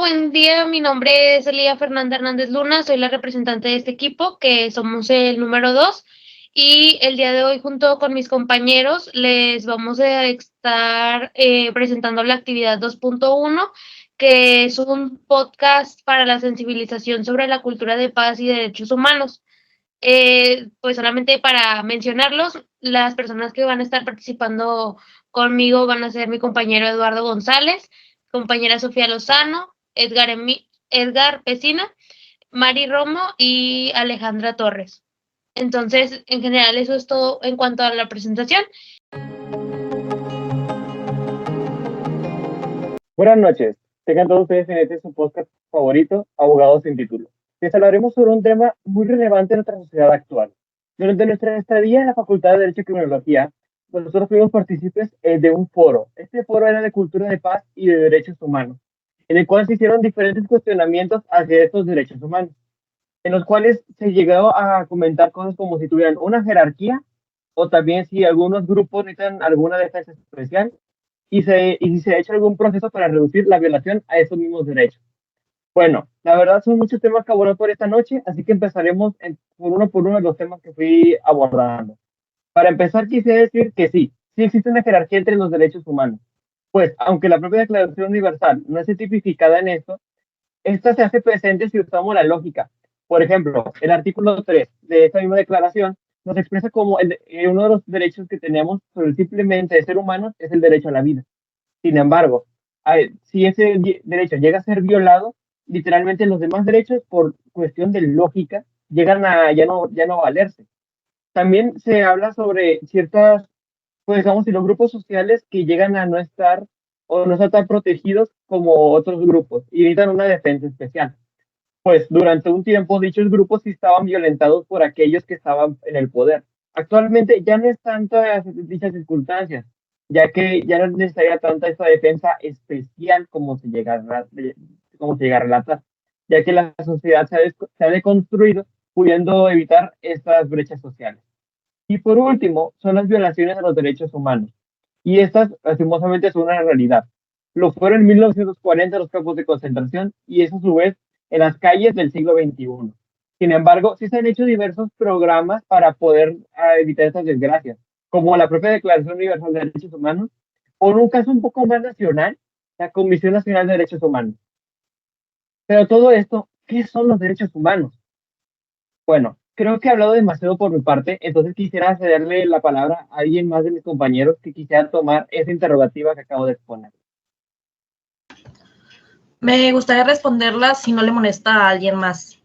buen día. Mi nombre es Elía Fernanda Hernández Luna. Soy la representante de este equipo, que somos el número 2. Y el día de hoy, junto con mis compañeros, les vamos a estar presentando la actividad 2.1, que es un podcast para la sensibilización sobre la cultura de paz y derechos humanos. Pues solamente para mencionarlos, las personas que van a estar participando conmigo van a ser mi compañero Eduardo González, compañera Sofía Lozano, Edgar Pesina, Mari Romo y Alejandra Torres. Entonces, en general, eso es todo en cuanto a la presentación. Buenas noches, tengan todos ustedes en este su podcast favorito, Abogados sin Título. Les hablaremos sobre un tema muy relevante en nuestra sociedad actual. Durante nuestra estadía en la Facultad de Derecho y Criminología, nosotros fuimos partícipes de un foro. Este foro era de cultura de paz y de derechos humanos, en el cual se hicieron diferentes cuestionamientos hacia estos derechos humanos, en los cuales se llegó a comentar cosas como si tuvieran una jerarquía o también si algunos grupos necesitan alguna defensa especial y si se ha hecho algún proceso para reducir la violación a esos mismos derechos. Bueno, la verdad son muchos temas que abordar por esta noche, así que empezaremos por uno de los temas que fui abordando. Para empezar, quisiera decir que sí existe una jerarquía entre los derechos humanos. Pues, aunque la propia Declaración Universal no esté tipificada en esto, esta se hace presente si usamos la lógica. Por ejemplo, el artículo 3 de esta misma declaración nos expresa como uno de los derechos que tenemos sobre el simplemente de ser humanos es el derecho a la vida. Sin embargo, si ese derecho llega a ser violado, literalmente los demás derechos, por cuestión de lógica, llegan a ya no valerse. También se habla sobre ciertas, pues digamos, si los grupos sociales que llegan a no estar o no estar tan protegidos como otros grupos y necesitan una defensa especial. Pues durante un tiempo dichos grupos sí estaban violentados por aquellos que estaban en el poder. Actualmente ya no es tanto dichas circunstancias, ya que ya no es necesaria tanta esta defensa especial como se llega a relatar, ya que la sociedad se ha deconstruido pudiendo evitar estas brechas sociales. Y por último, son las violaciones a los derechos humanos. Y estas, lastimosamente, son una realidad. Lo fueron en 1940 los campos de concentración y eso a su vez en las calles del siglo XXI. Sin embargo, sí se han hecho diversos programas para poder evitar estas desgracias, como la propia Declaración Universal de Derechos Humanos, o en un caso un poco más nacional, la Comisión Nacional de Derechos Humanos. Pero todo esto, ¿qué son los derechos humanos? Bueno, creo que he hablado demasiado por mi parte, entonces quisiera cederle la palabra a alguien más de mis compañeros que quisiera tomar esa interrogativa que acabo de exponer. Me gustaría responderla si no le molesta a alguien más.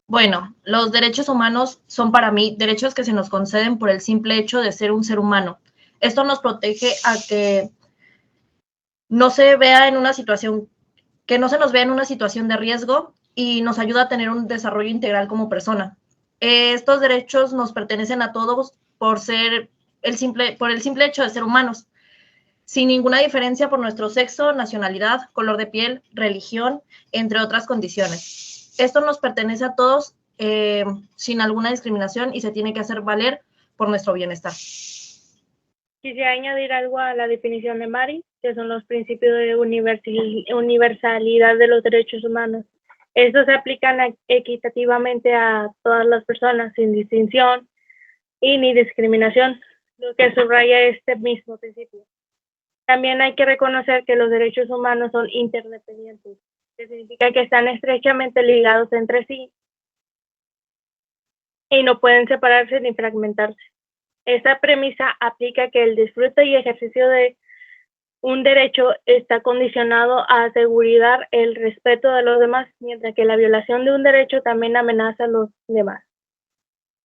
Bueno, los derechos humanos son para mí derechos que se nos conceden por el simple hecho de ser un ser humano. Esto nos protege a que no se vea en una situación, que no se nos vea en una situación de riesgo y nos ayuda a tener un desarrollo integral como persona. Estos derechos nos pertenecen a todos por el simple hecho de ser humanos, sin ninguna diferencia por nuestro sexo, nacionalidad, color de piel, religión, entre otras condiciones. Esto nos pertenece a todos sin alguna discriminación y se tiene que hacer valer por nuestro bienestar. Quisiera añadir algo a la definición de Mari, que son los principios de universalidad de los derechos humanos. Estos se aplican equitativamente a todas las personas, sin distinción y ni discriminación, lo que subraya este mismo principio. También hay que reconocer que los derechos humanos son interdependientes, que significa que están estrechamente ligados entre sí y no pueden separarse ni fragmentarse. Esta premisa aplica que el disfrute y ejercicio de un derecho está condicionado a asegurar el respeto de los demás, mientras que la violación de un derecho también amenaza a los demás.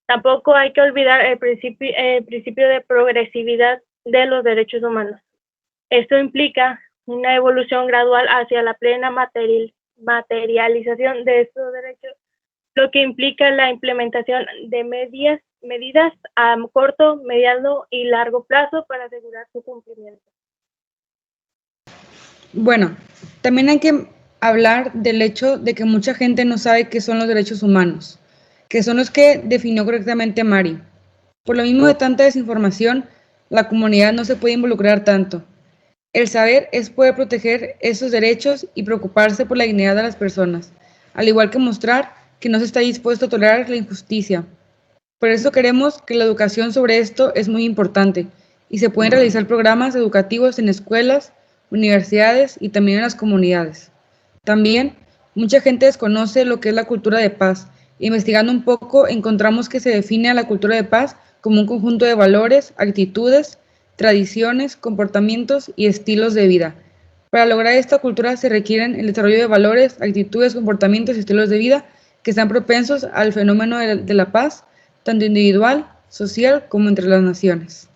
Tampoco hay que olvidar el principio de progresividad de los derechos humanos. Esto implica una evolución gradual hacia la plena materialización de estos derechos, lo que implica la implementación de medidas a corto, mediano y largo plazo para asegurar su cumplimiento. Bueno, también hay que hablar del hecho de que mucha gente no sabe qué son los derechos humanos, que son los que definió correctamente Mari. Por lo mismo de tanta desinformación, la comunidad no se puede involucrar tanto. El saber es poder proteger esos derechos y preocuparse por la dignidad de las personas, al igual que mostrar que no se está dispuesto a tolerar la injusticia. Por eso queremos que la educación sobre esto es muy importante y se pueden realizar programas educativos en escuelas, universidades y también en las comunidades. También, mucha gente desconoce lo que es la cultura de paz. Investigando un poco, encontramos que se define a la cultura de paz como un conjunto de valores, actitudes, tradiciones, comportamientos y estilos de vida. Para lograr esta cultura se requieren el desarrollo de valores, actitudes, comportamientos y estilos de vida que están propensos al fenómeno de la paz, tanto individual, social como entre las naciones.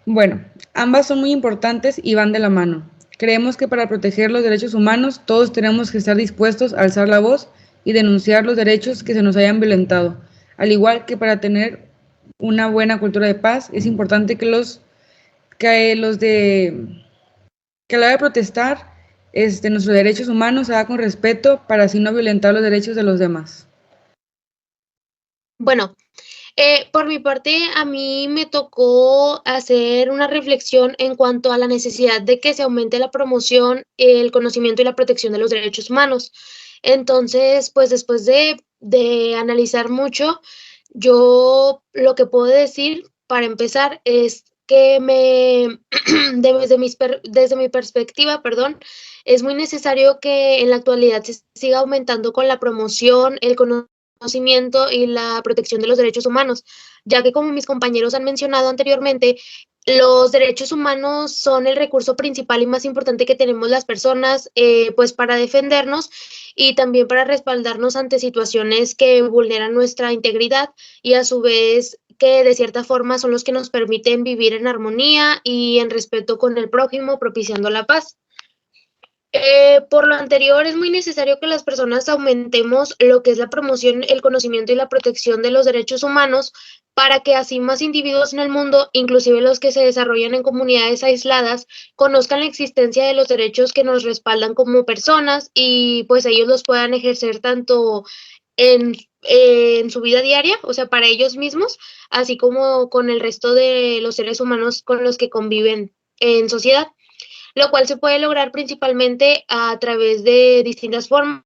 Bueno, ambas son muy importantes y van de la mano. Creemos que para proteger los derechos humanos todos tenemos que estar dispuestos a alzar la voz y denunciar los derechos que se nos hayan violentado. Al igual que para tener una buena cultura de paz, es importante que a la hora de protestar nuestros derechos humanos se haga con respeto para así no violentar los derechos de los demás. Bueno, por mi parte, a mí me tocó hacer una reflexión en cuanto a la necesidad de que se aumente la promoción, el conocimiento y la protección de los derechos humanos. Entonces, pues después de analizar mucho, yo lo que puedo decir para empezar es que desde mi perspectiva, perdón, es muy necesario que en la actualidad se siga aumentando con la promoción, el conocimiento y la protección de los derechos humanos, ya que como mis compañeros han mencionado anteriormente, los derechos humanos son el recurso principal y más importante que tenemos las personas, pues para defendernos y también para respaldarnos ante situaciones que vulneran nuestra integridad y a su vez que de cierta forma son los que nos permiten vivir en armonía y en respeto con el prójimo, propiciando la paz. Por lo anterior, es muy necesario que las personas aumentemos lo que es la promoción, el conocimiento y la protección de los derechos humanos para que así más individuos en el mundo, inclusive los que se desarrollan en comunidades aisladas, conozcan la existencia de los derechos que nos respaldan como personas y pues ellos los puedan ejercer tanto en su vida diaria, o sea, para ellos mismos, así como con el resto de los seres humanos con los que conviven en sociedad, lo cual se puede lograr principalmente a través de distintas formas,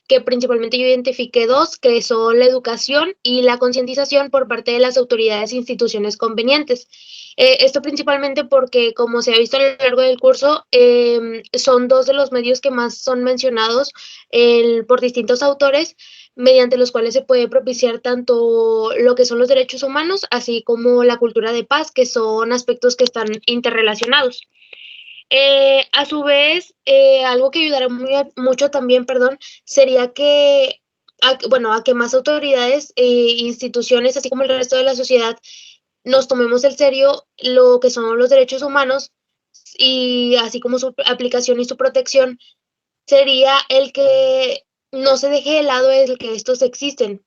que principalmente yo identifiqué dos, que son la educación y la concientización por parte de las autoridades e instituciones convenientes. Esto principalmente porque, como se ha visto a lo largo del curso, son dos de los medios que más son mencionados por distintos autores, mediante los cuales se puede propiciar tanto lo que son los derechos humanos, así como la cultura de paz, que son aspectos que están interrelacionados. A su vez, algo que ayudará mucho también, perdón, sería que, a que más autoridades e instituciones, así como el resto de la sociedad, nos tomemos en serio lo que son los derechos humanos y así como su aplicación y su protección, sería el que no se deje de lado el que estos existen.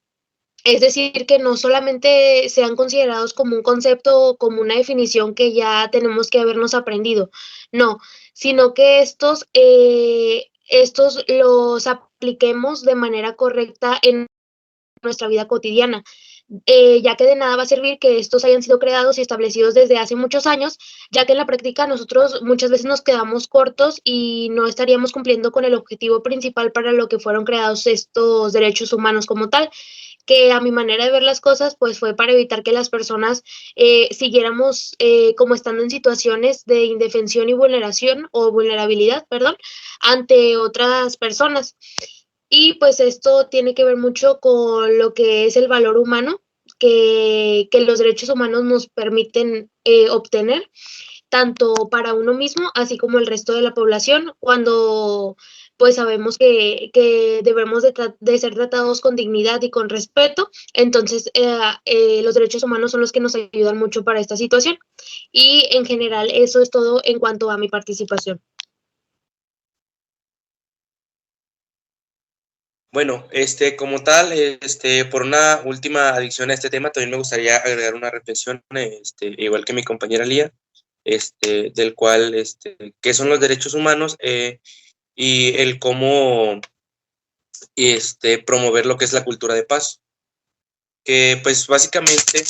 Es decir, que no solamente sean considerados como un concepto o como una definición que ya tenemos que habernos aprendido, no, sino que estos los apliquemos de manera correcta en nuestra vida cotidiana, ya que de nada va a servir que estos hayan sido creados y establecidos desde hace muchos años, ya que en la práctica nosotros muchas veces nos quedamos cortos y no estaríamos cumpliendo con el objetivo principal para lo que fueron creados estos derechos humanos como tal, que a mi manera de ver las cosas, pues fue para evitar que las personas siguiéramos como estando en situaciones de indefensión y vulneración o vulnerabilidad, perdón, ante otras personas. Y pues esto tiene que ver mucho con lo que es el valor humano que los derechos humanos nos permiten obtener, tanto para uno mismo, así como el resto de la población, cuando pues sabemos que debemos de ser tratados con dignidad y con respeto. Entonces, los derechos humanos son los que nos ayudan mucho para esta situación. Y en general, eso es todo en cuanto a mi participación. Bueno, como tal, por una última adición a este tema, también me gustaría agregar una reflexión, igual que mi compañera Lía, del cual, qué son los derechos humanos y el cómo, promover lo que es la cultura de paz. Que, pues, básicamente,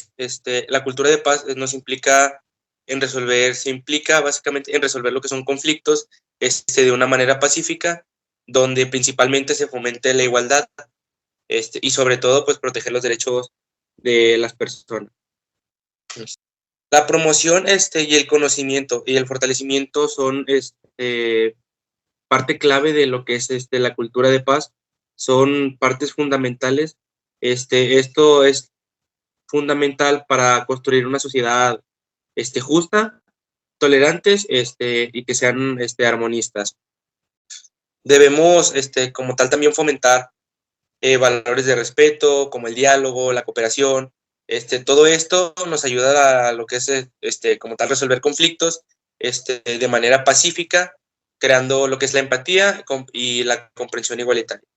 la cultura de paz nos implica en resolver, se implica básicamente en resolver lo que son conflictos de una manera pacífica, donde principalmente se fomente la igualdad y sobre todo pues proteger los derechos de las personas. La promoción y el conocimiento y el fortalecimiento son parte clave de lo que es la cultura de paz, son partes fundamentales. Esto es fundamental para construir una sociedad justa, tolerantes y que sean armonistas. Debemos como tal también fomentar valores de respeto, como el diálogo, la cooperación. Todo esto nos ayuda a lo que es como tal resolver conflictos de manera pacífica, creando lo que es la empatía y la comprensión igualitaria.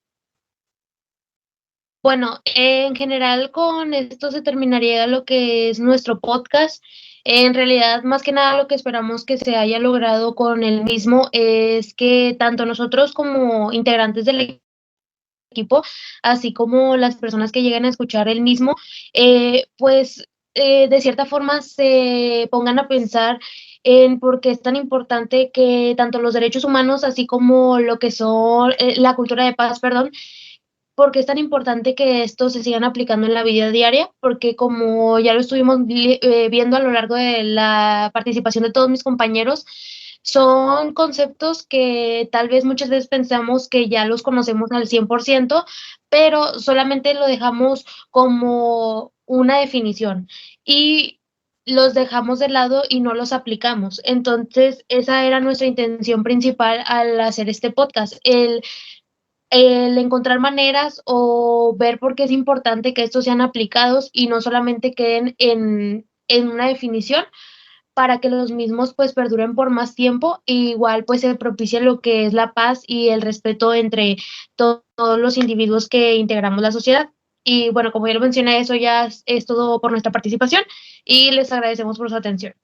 Bueno, en general con esto se terminaría lo que es nuestro podcast. En realidad, más que nada, lo que esperamos que se haya logrado con el mismo es que tanto nosotros como integrantes del equipo, así como las personas que lleguen a escuchar el mismo, de cierta forma se pongan a pensar en por qué es tan importante que tanto los derechos humanos, así como lo que son la cultura de paz, perdón, porque es tan importante que estos se sigan aplicando en la vida diaria, porque como ya lo estuvimos viendo a lo largo de la participación de todos mis compañeros, son conceptos que tal vez muchas veces pensamos que ya los conocemos al 100%, pero solamente lo dejamos como una definición y los dejamos de lado y no los aplicamos. Entonces, esa era nuestra intención principal al hacer este podcast, el encontrar maneras o ver por qué es importante que estos sean aplicados y no solamente queden en una definición, para que los mismos pues perduren por más tiempo e igual pues se propicie lo que es la paz y el respeto entre todos los individuos que integramos la sociedad. Y bueno, como ya lo mencioné, eso ya es todo por nuestra participación y les agradecemos por su atención.